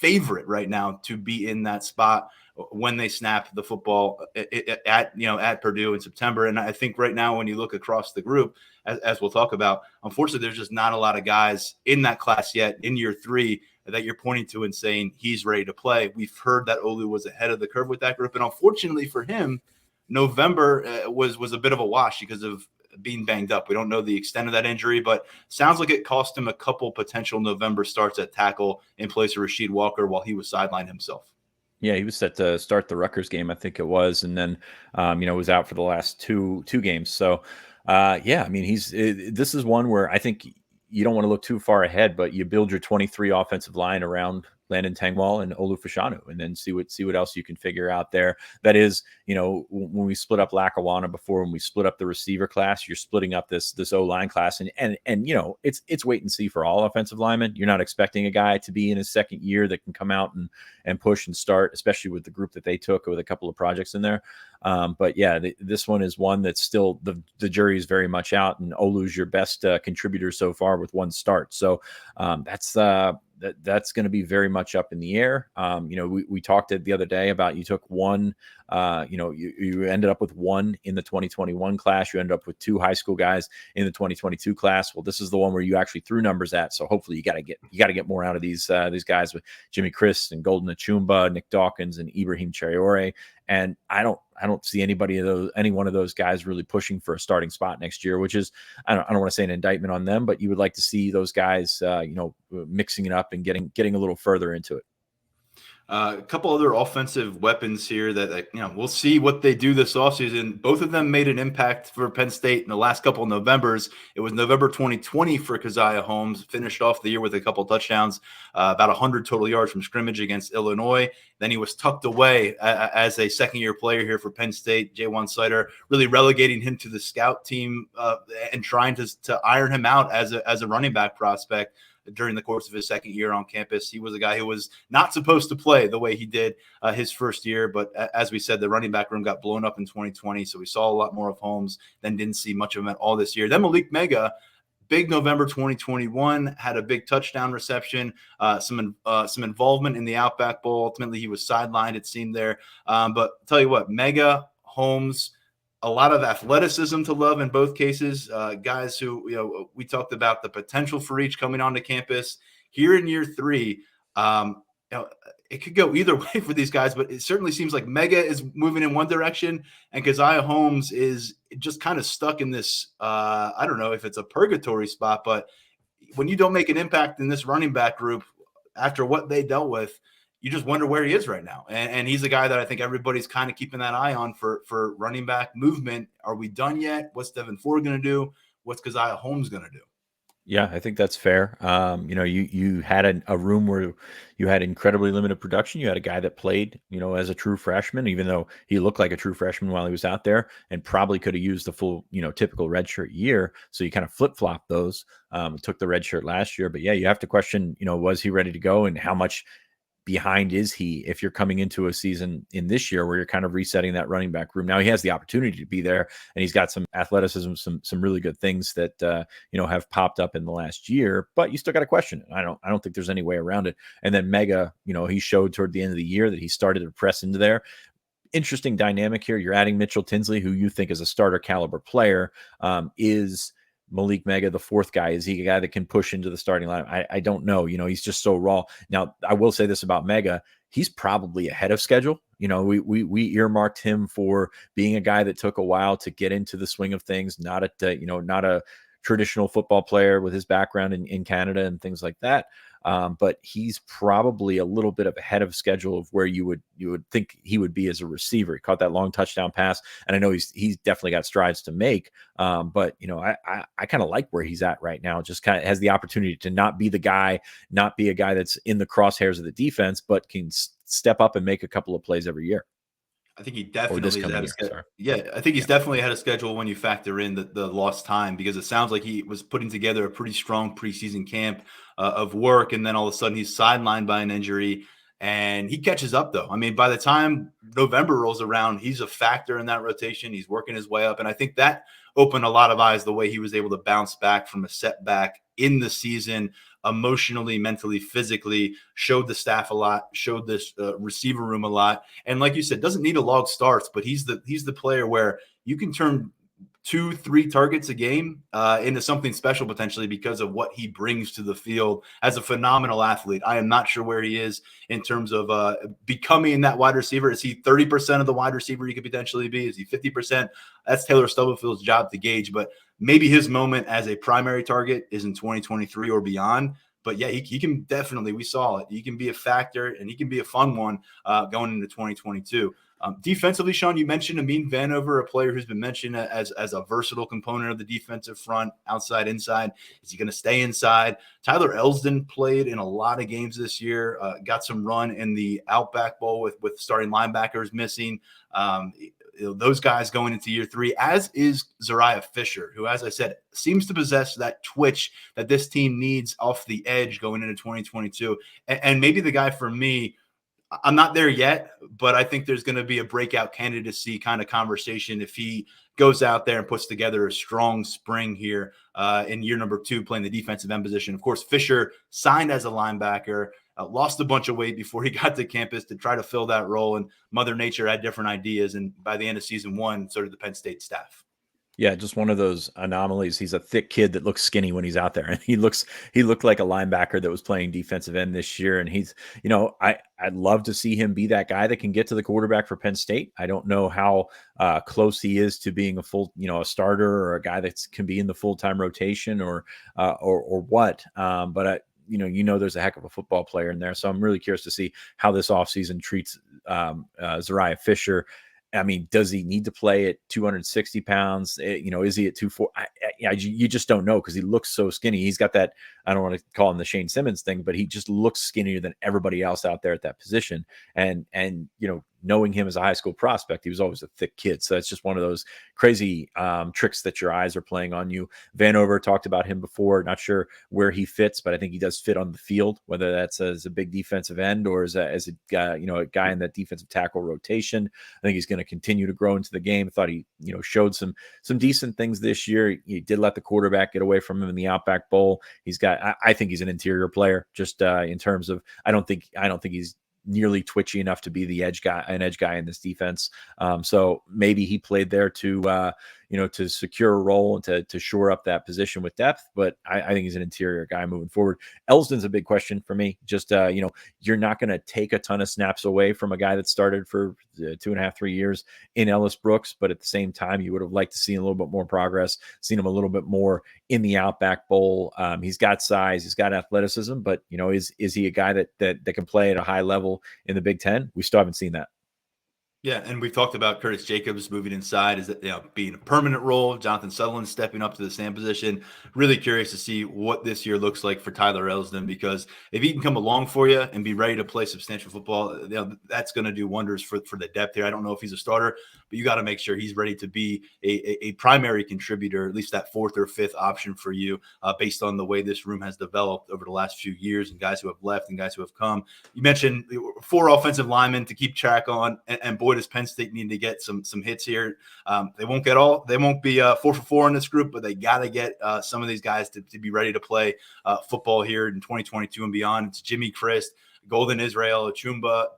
favorite right now to be in that spot when they snap the football at Purdue in September. And I think right now, when you look across the group, as we'll talk about, unfortunately, there's just not a lot of guys in that class yet in year 3 that you're pointing to and saying he's ready to play. We've heard that Olu was ahead of the curve with that group. And unfortunately for him, November was a bit of a wash because of being banged up. We don't know the extent of that injury, but sounds like it cost him a couple potential November starts at tackle in place of Rasheed Walker while he was sidelined himself. Yeah, he was set to start the Rutgers game, I think it was, and then was out for the last two games. So yeah, I mean, this is one where I think you don't want to look too far ahead, but you build your 23 offensive line around Landon Tengwall and Olu Fashanu, and then see what else you can figure out there. That is, when we split up Lackawanna before, when we split up the receiver class, you're splitting up this O-line class, and it's wait and see for all offensive linemen. You're not expecting a guy to be in his second year that can come out and push and start, especially with the group that they took with a couple of projects in there. But yeah, this one is one that's still the jury is very much out, and Olu's your best contributor so far with one start. So that's going to be very much up in the air. We talked the other day about you took one, you ended up with one in the 2021 class. You ended up with 2 high school guys in the 2022 class. Well, this is the one where you actually threw numbers at. So hopefully you got to get more out of these guys with Jimmy Chris and Golden Achumba, Nick Dawkins, and Ibrahim Traore. And I don't see any one of those guys really pushing for a starting spot next year, which is, I don't want to say an indictment on them, but you would like to see those guys, mixing it up and getting a little further into it. A couple other offensive weapons here that we'll see what they do this offseason. Both of them made an impact for Penn State in the last couple of Novembers. It was November 2020 for Keziah Holmes, finished off the year with a couple touchdowns, about 100 total yards from scrimmage against Illinois. Then he was tucked away as a second-year player here for Penn State. J1 Sider really relegating him to the scout team and trying to iron him out as a running back prospect. During the course of his second year on campus, he was a guy who was not supposed to play the way he did his first year. But as we said, the running back room got blown up in 2020. So we saw a lot more of Holmes, then didn't see much of him at all this year. Then Malik Mega, big November 2021, had a big touchdown reception, some involvement in the Outback Bowl. Ultimately, he was sidelined, it seemed there. But I'll tell you what, Mega, Holmes, a lot of athleticism to love in both cases. Guys who, we talked about the potential for each coming onto campus here in year 3. It could go either way for these guys, but it certainly seems like Mega is moving in one direction and Keziah Holmes is just kind of stuck in this. I don't know if it's a purgatory spot, but when you don't make an impact in this running back group after what they dealt with, you just wonder where he is right now. And he's a guy that I think everybody's kind of keeping that eye on for running back movement. Are we done yet? What's Devin Ford going to do? What's Keziah Holmes going to do? Yeah, I think that's fair. You had a room where you had incredibly limited production. You had a guy that played, as a true freshman, even though he looked like a true freshman while he was out there, and probably could have used the full, typical redshirt year. So you kind of flip-flopped those, took the redshirt last year. But yeah, you have to question, was he ready to go, and how much behind is he if you're coming into a season in this year where you're kind of resetting that running back room? Now he has the opportunity to be there, and he's got some athleticism, some really good things that have popped up in the last year, but you still got to question it. I don't think there's any way around it. And then Mega, he showed toward the end of the year that he started to press into there. Interesting dynamic here. You're adding Mitchell Tinsley, who you think is a starter caliber player. Is Malik Mega the fourth guy? Is he a guy that can push into the starting lineup? I don't know. He's just so raw. Now, I will say this about Mega. He's probably ahead of schedule. We earmarked him for being a guy that took a while to get into the swing of things, not a traditional football player with his background in Canada and things like that. But he's probably a little bit of ahead of schedule of where you would think he would be as a receiver. He caught that long touchdown pass, and I know he's definitely got strides to make. But I kind of like where he's at right now. Just kind of has the opportunity to not be a guy that's in the crosshairs of the defense, but can step up and make a couple of plays every year. I think he definitely had a schedule. Yeah, I think he's definitely had a schedule when you factor in the lost time, because it sounds like he was putting together a pretty strong preseason camp of work, and then all of a sudden he's sidelined by an injury, and he catches up though. I mean, by the time November rolls around, he's a factor in that rotation. He's working his way up, and I think that opened a lot of eyes the way he was able to bounce back from a setback in the season, emotionally, mentally, physically, showed the staff a lot, showed this receiver room a lot. And like you said, doesn't need a log starts, but he's the player where you can turn 2-3 targets a game into something special potentially because of what he brings to the field as a phenomenal athlete. I am not sure where he is in terms of becoming that wide receiver. Is he 30% of the wide receiver he could potentially be? Is he 50%? That's Taylor Stubblefield's job to gauge, but maybe his moment as a primary target is in 2023 or beyond. But yeah, he can definitely, we saw it. He can be a factor and he can be a fun one going into 2022. Defensively, Sean, you mentioned Amin Vanover, a player who's been mentioned as a versatile component of the defensive front, outside, inside. Is he going to stay inside? Tyler Elsdon played in a lot of games this year, got some run in the Outback Bowl with starting linebackers missing. Those guys going into year 3, as is Zariah Fisher, who, as I said, seems to possess that twitch that this team needs off the edge going into 2022. And maybe the guy for me, I'm not there yet, but I think there's going to be a breakout candidacy kind of conversation if he goes out there and puts together a strong spring here in year number 2, playing the defensive end position. Of course, Fisher signed as a linebacker, lost a bunch of weight before he got to campus to try to fill that role, and Mother Nature had different ideas. And by the end of season 1, so did the Penn State staff. Yeah, just one of those anomalies. He's a thick kid that looks skinny when he's out there, and he looked like a linebacker that was playing defensive end this year. And he's, I'd love to see him be that guy that can get to the quarterback for Penn State. I don't know how close he is to being a full, a starter or a guy that can be in the full-time rotation or what. But there's a heck of a football player in there. So I'm really curious to see how this offseason treats Zariah Fisher. I mean, does he need to play at 260 pounds? Is he at 240? You just don't know because he looks so skinny. He's got that, I don't want to call him the Shane Simmons thing, but he just looks skinnier than everybody else out there at that position. And knowing him as a high school prospect, he was always a thick kid. So it's just one of those crazy tricks that your eyes are playing on you. Vanover, talked about him before, not sure where he fits, but I think he does fit on the field, whether that's as a big defensive end or as a guy, a guy in that defensive tackle rotation. I think he's going to continue to grow into the game. I thought he, showed some decent things this year. He did let the quarterback get away from him in the Outback Bowl. I think he's an interior player, just in terms of, I don't think he's nearly twitchy enough to be an edge guy in this defense. So maybe he played there to secure a role and to shore up that position with depth. But I think he's an interior guy moving forward. Elsdon's a big question for me. Just, you're not going to take a ton of snaps away from a guy that started for 2.5, 3 years in Ellis Brooks. But at the same time, you would have liked to see a little bit more progress, seen him a little bit more in the Outback Bowl. He's got size, he's got athleticism, but is he a guy that can play at a high level in the Big Ten? We still haven't seen that. Yeah, and we've talked about Curtis Jacobs moving inside, is that being a permanent role. Jonathan Sutherland stepping up to the same position. Really curious to see what this year looks like for Tyler Elsdon, because if he can come along for you and be ready to play substantial football, that's going to do wonders for the depth here. I don't know if he's a starter, but you got to make sure he's ready to be a primary contributor, at least that 4th or 5th option for you, based on the way this room has developed over the last few years and guys who have left and guys who have come. You mentioned 4 offensive linemen to keep track on, and boy, does Penn State need to get some hits here. They won't be 4 for 4 in this group, but they got to get some of these guys to be ready to play football here in 2022 and beyond. It's Jimmy Christ, Golden Israel Achumba,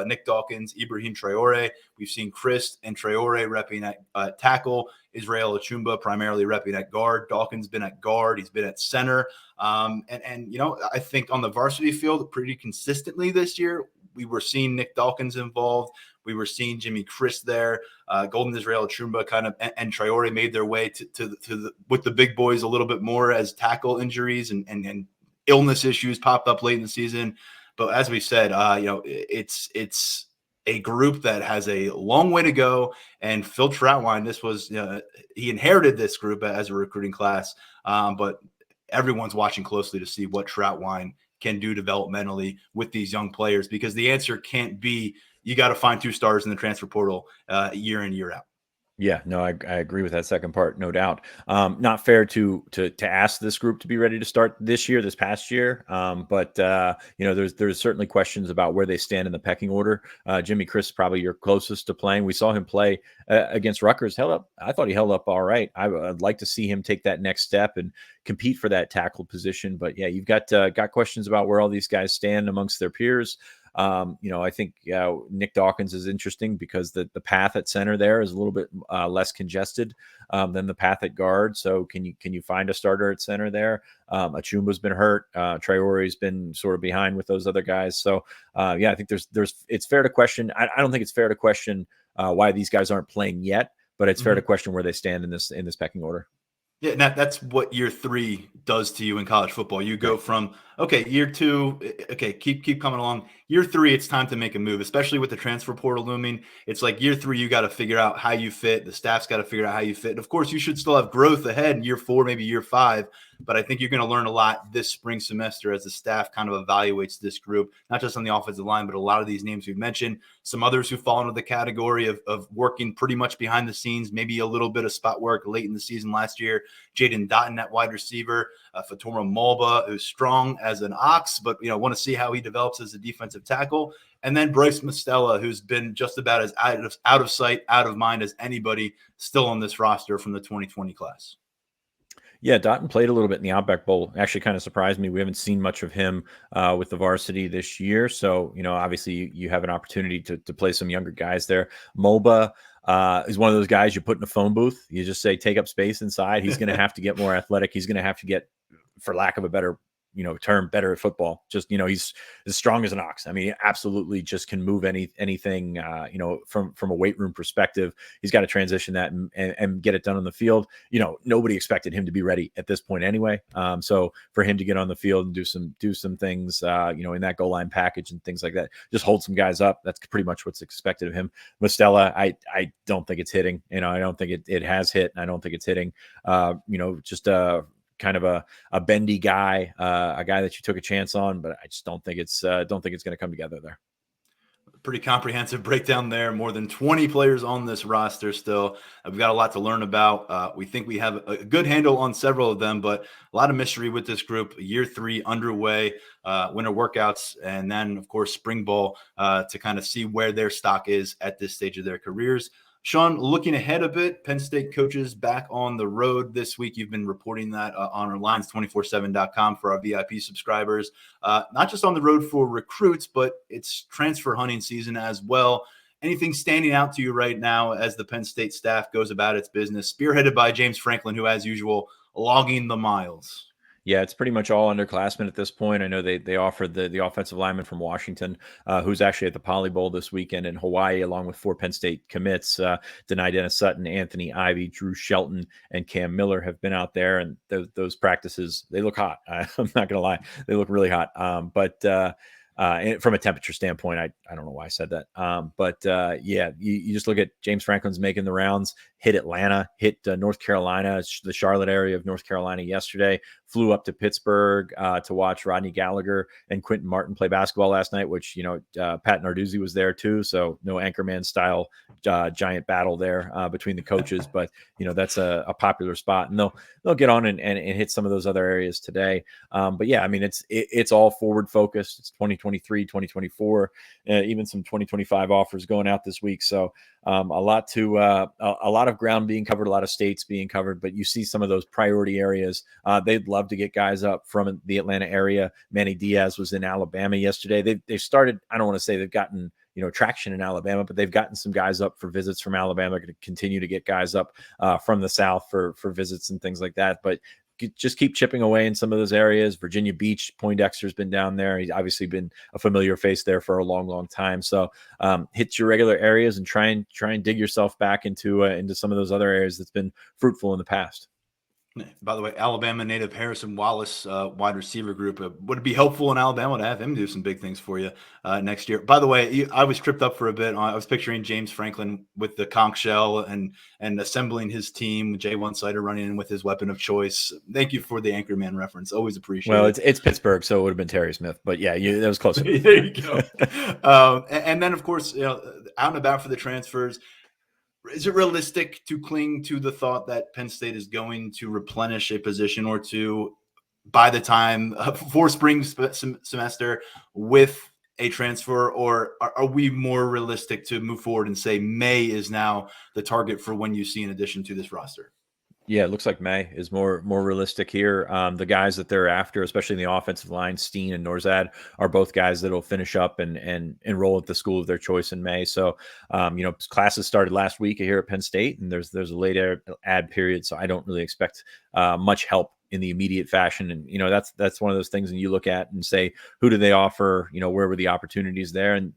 Nick Dawkins, Ibrahim Traore. We've seen Christ and Traore repping at tackle, Israel Achumba primarily repping at guard. Dawkins been at guard. He's been at center. I think on the varsity field pretty consistently this year, we were seeing Nick Dawkins involved. We were seeing Jimmy Christ there. Golden Israel Achumba and Traore made their way with the big boys a little bit more as tackle injuries and illness issues popped up late in the season. But as we said, it's a group that has a long way to go. And Phil Troutwine, he inherited this group as a recruiting class, but everyone's watching closely to see what Troutwine can do developmentally with these young players, because the answer can't be you got to find 2 stars in the transfer portal year in, year out. Yeah, no, I agree with that second part, no doubt. Not fair to ask this group to be ready to start this past year. But there's certainly questions about where they stand in the pecking order. Jimmy Chris, probably your closest to playing. We saw him play against Rutgers. Held up. I thought he held up all right. I'd like to see him take that next step and compete for that tackle position. But yeah, you've got questions about where all these guys stand amongst their peers. I think Nick Dawkins is interesting because the path at center there is a little bit less congested than the path at guard. So can you find a starter at center there? Achumba's been hurt. Traore's been sort of behind with those other guys. So I think it's fair to question. I don't think it's fair to question why these guys aren't playing yet, but it's fair to question where they stand in this pecking order. Yeah, that's what year 3 does to you in college football. You go from, okay, year 2, okay, keep coming along. Year 3, it's time to make a move, especially with the transfer portal looming. It's like year 3, you got to figure out how you fit. The staff's got to figure out how you fit. And of course, you should still have growth ahead in year 4, maybe year 5. But I think you're going to learn a lot this spring semester as the staff kind of evaluates this group, not just on the offensive line, but a lot of these names we've mentioned, some others who fall into the category of working pretty much behind the scenes, maybe a little bit of spot work late in the season last year. Jaden Dotton at wide receiver, Fatoma Mulba, who's strong as an ox, but want to see how he develops as a defensive tackle. And then Bryce Mostella, who's been just about as out of sight, out of mind as anybody still on this roster from the 2020 class. Yeah, Dotton played a little bit in the Outback Bowl. Actually kind of surprised me. We haven't seen much of him with the varsity this year. So, obviously you have an opportunity to play some younger guys there. Mulba is one of those guys you put in a phone booth. You just say, take up space inside. He's going to have to get more athletic. He's going to have to get, for lack of a better term, better at football. Just, he's as strong as an ox. I mean, he absolutely just can move anything, from a weight room perspective. He's got to transition that and get it done on the field. Nobody expected him to be ready at this point anyway. So for him to get on the field and do some things, in that goal line package and things like that, just hold some guys up. That's pretty much what's expected of him. Mostella, I don't think it's hitting. I don't think it has hit. And I don't think it's hitting. Just kind of a bendy guy, a guy that you took a chance on, but I just don't think it's going to come together there. Pretty comprehensive breakdown there. More than 20 players on this roster still. We've got a lot to learn about. We think we have a good handle on several of them, but a lot of mystery with this group. Year 3 underway, winter workouts, and then, of course, spring ball to kind of see where their stock is at this stage of their careers. Sean, looking ahead a bit, Penn State coaches back on the road this week. You've been reporting that on our Lions247.com for our VIP subscribers. Not just on the road for recruits, but it's transfer hunting season as well. Anything standing out to you right now as the Penn State staff goes about its business, spearheaded by James Franklin, who, as usual, logging the miles? Yeah, it's pretty much all underclassmen at this point. I know they offered the offensive lineman from Washington, who's actually at the Poly Bowl this weekend in Hawaii, along with 4 Penn State commits. Denai Dennis Sutton, Anthony Ivy, Drew Shelton, and Cam Miller have been out there, and those practices, they look hot. I'm not going to lie. They look really hot. But from a temperature standpoint, I don't know why I said that. You just look at James Franklin's making the rounds, hit Atlanta, hit North Carolina, the Charlotte area of North Carolina yesterday, flew up to Pittsburgh to watch Rodney Gallagher and Quentin Martin play basketball last night, which, Pat Narduzzi was there too. So no Anchorman style giant battle there between the coaches, but that's a popular spot, and they'll get on and hit some of those other areas today. But yeah, I mean, it's all forward focused. It's 2023, 2024, even some 2025 offers going out this week. So a lot of ground being covered, a lot of states being covered, but you see some of those priority areas. They'd love to get guys up from the Atlanta area. Manny Diaz was in Alabama yesterday. They've started, I don't want to say they've gotten traction in Alabama, but they've gotten some guys up for visits from Alabama. Going to continue to get guys up from the South for visits and things like that. But just keep chipping away in some of those areas. Virginia Beach, Poindexter's been down there. He's obviously been a familiar face there for a long, long time. So hit your regular areas and try and dig yourself back into some of those other areas that's been fruitful in the past. By the way, Alabama native Harrison Wallace, wide receiver group. Would it be helpful in Alabama to have him do some big things for you next year? By the way, I was tripped up for a bit. I was picturing James Franklin with the conch shell and assembling his team. Jay Sider running in with his weapon of choice. Thank you for the Anchorman reference. Always appreciate it. Well, it's Pittsburgh, so it would have been Terry Smith. But yeah, that was close. There you go. And then, of course, out and about for the transfers. is it realistic to cling to the thought that Penn State is going to replenish a position or two by the time for spring semester with a transfer, or are we more realistic to move forward and say May is now the target for when you see an addition to this roster? Yeah, it looks like May is more realistic here. The guys that they're after, especially in the offensive line, Steen and Norzad, are both guys that will finish up and enroll at the school of their choice in May. So, classes started last week here at Penn State, and there's a late ad period, so I don't really expect much help in the immediate fashion. And that's one of those things, and you look at and say, who do they offer? Where were the opportunities there? And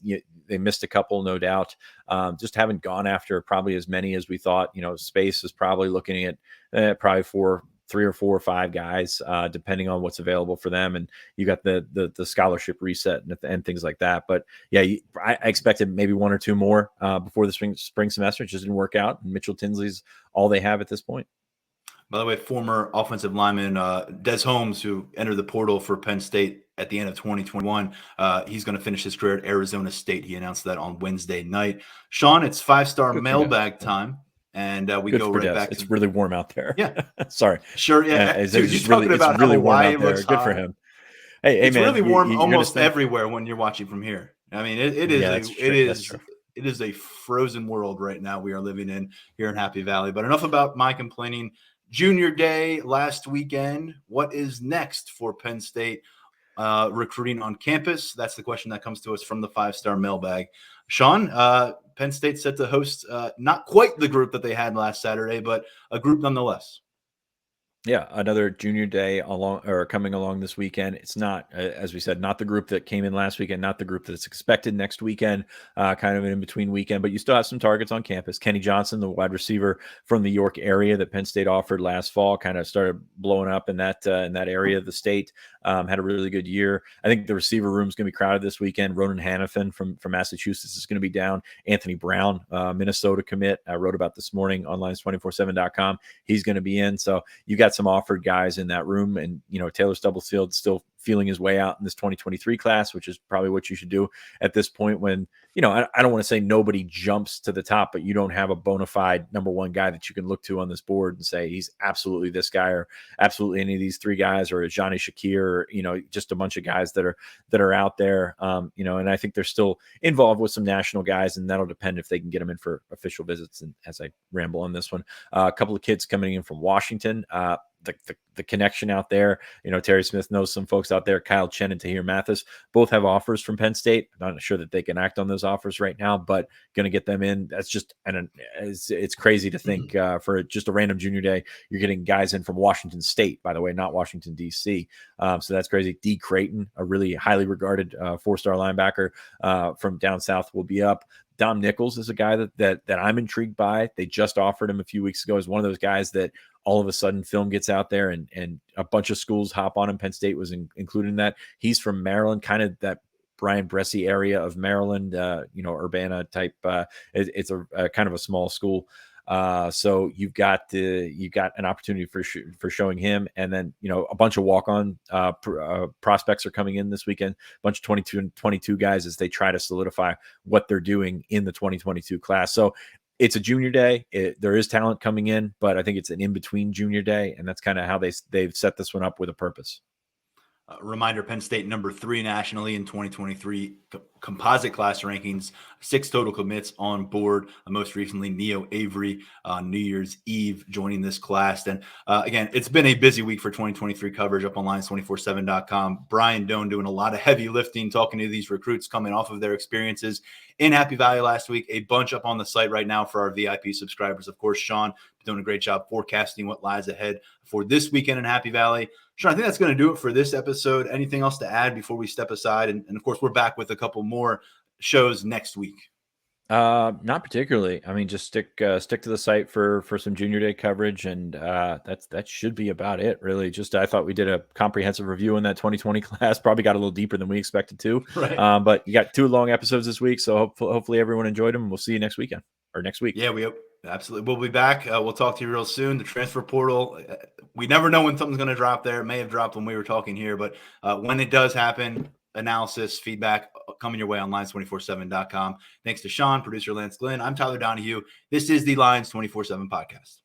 they missed a couple, no doubt. Just haven't gone after probably as many as we thought. Space is probably looking at probably 3 or 4 or 5 guys, depending on what's available for them. And you got the scholarship reset and things like that. But yeah, I expected maybe 1 or 2 more before the spring semester. It just didn't work out. And Mitchell Tinsley's all they have at this point. By the way, former offensive lineman Des Holmes, who entered the portal for Penn State at the end of 2021, he's going to finish his career at Arizona State. He announced that on Wednesday night. Sean, it's 5-star mailbag time, and we go right back. It's really warm out there. Yeah, sorry. Sure. Yeah, dude, it's really warm out there. Good for him. Hey, it's man, really warm almost everywhere when you're watching from here. I mean, it is a frozen world right now we are living in here in Happy Valley. But enough about my complaining. Junior Day last weekend. What is next for Penn State recruiting on campus? That's the question that comes to us from the 5-star mailbag. Sean, Penn State set to host not quite the group that they had last Saturday, but a group nonetheless. Yeah, another Junior Day coming along this weekend. It's not, as we said, not the group that came in last weekend, not the group that's expected next weekend, kind of an in-between weekend, but you still have some targets on campus. Kenny Johnson, the wide receiver from the York area that Penn State offered last fall, kind of started blowing up in that area of the state, had a really good year. I think the receiver room is going to be crowded this weekend. Ronan Hannafin from Massachusetts is going to be down. Anthony Brown, Minnesota commit, I wrote about this morning on Lions247.com. He's going to be in. So you got some offered guys in that room, and Taylor Stubblefield still feeling his way out in this 2023 class, which is probably what you should do at this point when, I don't want to say nobody jumps to the top, but you don't have a bona fide number one guy that you can look to on this board and say he's absolutely this guy or absolutely any of these 3 guys or Johnny Shakir, or, just a bunch of guys that are out there, and I think they're still involved with some national guys, and that'll depend if they can get them in for official visits. And as I ramble on this one, a couple of kids coming in from Washington, the connection out there, Terry Smith knows some folks out there. Kyle Chen and Tahir Mathis both have offers from Penn State. I'm not sure that they can act on those offers right now, but going to get them in. That's just, and it's crazy to think for just a random Junior Day, you're getting guys in from Washington State, by the way, not Washington, D.C. So that's crazy. D. Creighton, a really highly regarded 4-star linebacker from down south, will be up. Dom Nichols is a guy that I'm intrigued by. They just offered him a few weeks ago as one of those guys that all of a sudden film gets out there and a bunch of schools hop on him. Penn State was included in that. He's from Maryland, kind of that Brian Bressie area of Maryland, Urbana type. It's a kind of a small school. So you've got an opportunity for showing him, and then a bunch of walk-on prospects are coming in this weekend. A bunch of 22 and 22 guys as they try to solidify what they're doing in the 2022 class. So it's a Junior Day. There is talent coming in, but I think it's an in-between Junior Day, and that's kind of how they've set this one up with a purpose. Reminder, Penn State number 3 nationally in 2023 composite class rankings, 6 total commits on board. Most recently, Neo Avery on New Year's Eve joining this class. And again, it's been a busy week for 2023 coverage up on Lions247.com. Brian Doan doing a lot of heavy lifting, talking to these recruits coming off of their experiences in Happy Valley last week. A bunch up on the site right now for our VIP subscribers. Of course, Sean doing a great job forecasting what lies ahead for this weekend in Happy Valley. Sean, I think that's going to do it for this episode. Anything else to add before we step aside? And of course, we're back with a couple more shows next week. Not particularly. I mean, just stick to the site for some Junior Day coverage, and that should be about it, really. Just I thought we did a comprehensive review in that 2020 class. Probably got a little deeper than we expected to. Right. But you got 2 long episodes this week, so hopefully everyone enjoyed them. We'll see you next weekend or next week. Yeah, we absolutely. We'll be back. We'll talk to you real soon. The transfer portal. We never know when something's going to drop there. It may have dropped when we were talking here, but when it does happen, analysis, feedback, coming your way on Lions247.com. Thanks to Sean, producer Lance Glenn. I'm Tyler Donohue. This is the Lions 24/7 podcast.